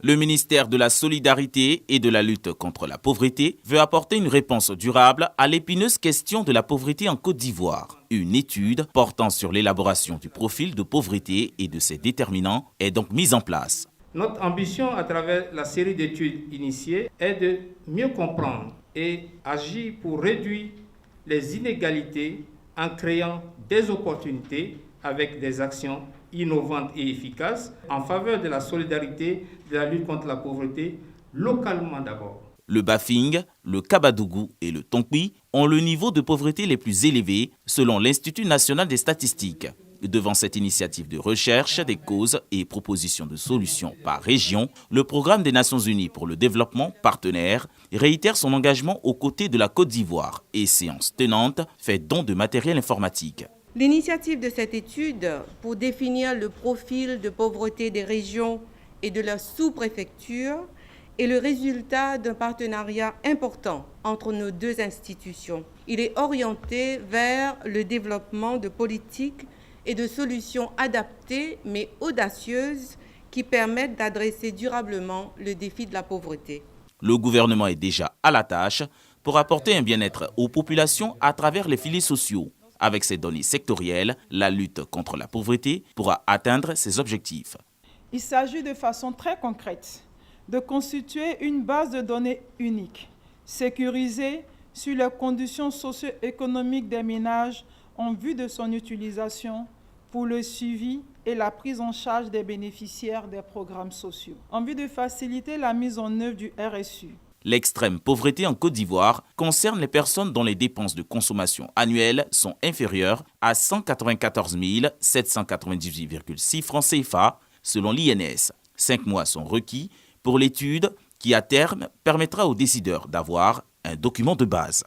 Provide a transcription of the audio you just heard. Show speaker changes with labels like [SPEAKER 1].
[SPEAKER 1] Le ministère de la Solidarité et de la lutte contre la pauvreté veut apporter une réponse durable à l'épineuse question de la pauvreté en Côte d'Ivoire. Une étude portant sur l'élaboration du profil de pauvreté et de ses déterminants est donc mise en place.
[SPEAKER 2] Notre ambition à travers la série d'études initiées est de mieux comprendre et agir pour réduire les inégalités en créant des opportunités avec des actions innovantes et efficaces en faveur de la solidarité, de la lutte contre la pauvreté, localement d'abord.
[SPEAKER 1] Le Bafing, le Kabadougou et le Tonkwi ont le niveau de pauvreté les plus élevés selon l'Institut national des statistiques. Devant cette initiative de recherche des causes et propositions de solutions par région, le Programme des Nations Unies pour le développement partenaire réitère son engagement aux côtés de la Côte d'Ivoire et, séance tenante, fait don de matériel informatique.
[SPEAKER 3] L'initiative de cette étude pour définir le profil de pauvreté des régions et de leurs sous-préfectures est le résultat d'un partenariat important entre nos deux institutions. Il est orienté vers le développement de politiques et de solutions adaptées mais audacieuses qui permettent d'adresser durablement le défi de la pauvreté.
[SPEAKER 1] Le gouvernement est déjà à la tâche pour apporter un bien-être aux populations à travers les filets sociaux. Avec ces données sectorielles, la lutte contre la pauvreté pourra atteindre ses objectifs.
[SPEAKER 4] Il s'agit de façon très concrète de constituer une base de données unique, sécurisée sur les conditions socio-économiques des ménages en vue de son utilisation pour le suivi et la prise en charge des bénéficiaires des programmes sociaux, en vue de faciliter la mise en œuvre du RSU.
[SPEAKER 1] L'extrême pauvreté en Côte d'Ivoire concerne les personnes dont les dépenses de consommation annuelles sont inférieures à 194 798,6 francs CFA selon l'INS. 5 mois sont requis pour l'étude qui, à terme, permettra aux décideurs d'avoir un document de base.